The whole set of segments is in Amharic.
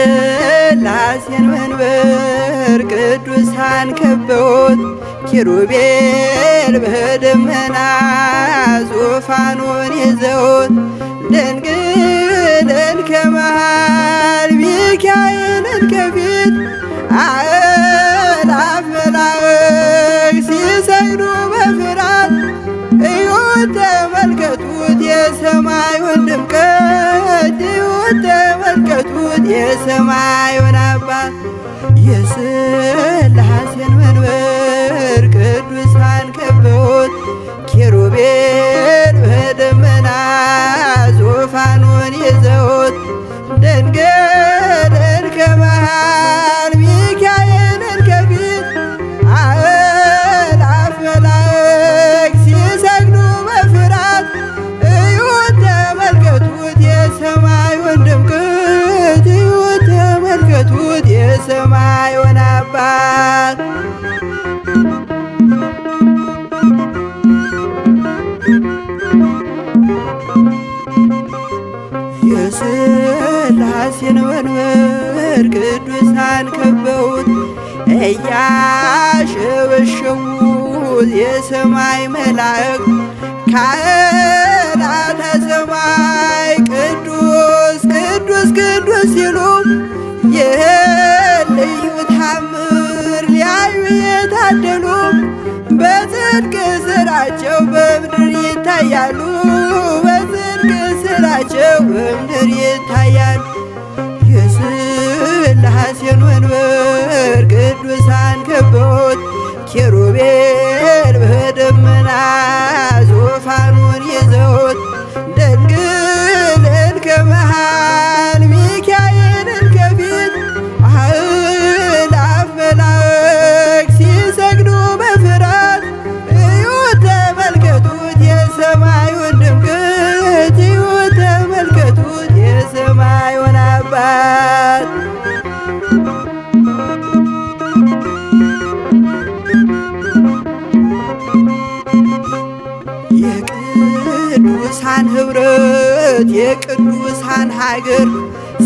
የሥላሴን መንበር ቅዱሳን ከበውት ኪሩቤል በደመና ዙፋኑን ይዘውት ድንግልን ከመሃል ሚካኤልን ከፊት አእላፍ መላእክት ሲሰግዱ በፍርሃት እዩት ተመልከቱት የሰማዩን ድምቀት እዩት ተመልከቱት የሰማዩን አባት የሥላሴን መንበር ቅዱሳን ከበውት ኪሩቤል በደመና ዙፋኑን ይዘውት ድንግልን ከመሃል ሚካኤልን ከፊት አእላፍ መላእክት ሲሰግዱ በፍርሃት እዩት ተመልከቱት የሰማዩን ድምቀት እዩት ተመልከቱት የሰማዩን አባት የሥላሴን መንበር ቅዱሳን ከበውት እያሸበሸቡት የሰማይ መላእክት ካህናተ ሰማይ ቅዱስ ቅዱስ ቅዱስ ሲሉ ይህን ልዩ ታምር ሊያዩ የታደሉ በጽድቅ ሥራቸው በምድር ይታያሉ በጽድቅ ሥራቸው በምድር ይታያሉ። የሥላሴን መንበር ቅዱሳን ከበውት ኪሩቤል በደመና ዙፋኑን ይዘውት ድንግልን ከመሃል ሚካኤልን ከፊት አእላፍ መላእክት ሲሰግዱ በፍርሃት እዩት ተመልከቱት የሰማዩን ድምቀት እዩት ተመልከቱት የሰማዩን አባት የቅዱሳን ኅብረት የቅዱሳን ሀገር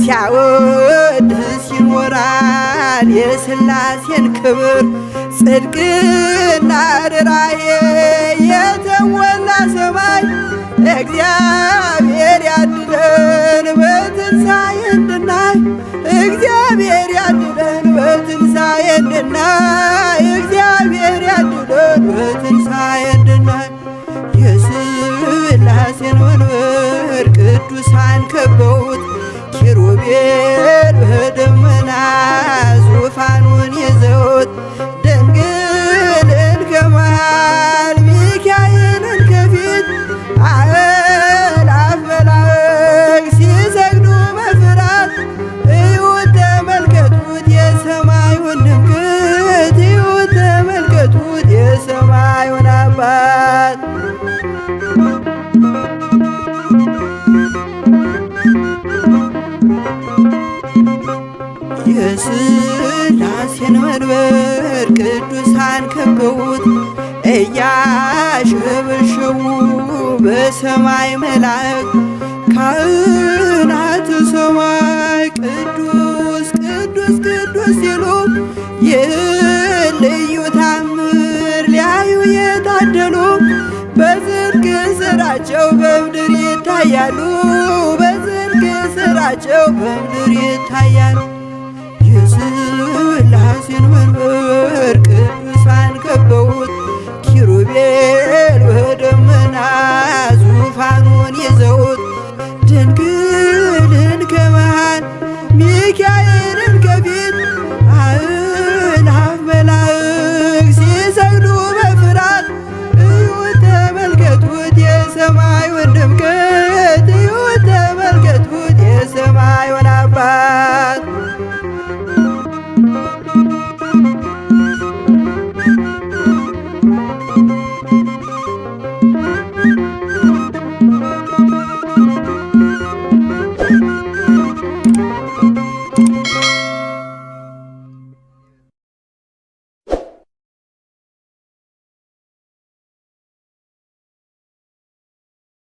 ሲያወድስ ይኖራል የሥላሴን ክብር ጽድቅና ርኅራኄ የተሞላ ሰማይ እግዚአብሔር ያድነን በትንሣኤ እንድናይ እግዚአብሔር ያድነን በትንሣኤ እንድናይ እግዚአብሔር ያድነን በትንሣኤ እንድናይ የሥላሴን መንበር ቅዱሳን ከበውት ኪሩቤል በደመና ዙፋኑን ይዘውት ድንግልን ከመሃል ሚካኤልን ከፊት አእላፍ መላእክት ሲሰግዱ በፍርሃት እዩት ተመልከቱት የሰማዩን ድምቀት እዩት ተመልከቱት የሰማዩን አባት የሥላሴን መንበር ቅዱሳን ከበውት እያሸበሸቡ በሰማይ መላእክት ካህናተ ሰማይ ቅዱስ ቅዱስ ቅዱስ ሲሉ ይህን ልዩ ታምር ሊያዩ የታደሉ በጽድቅ ሥራቸው በምድር ይታያሉ በጽድቅ ሥራቸው በምድር ይታያሉ። የሥላሴን መንበር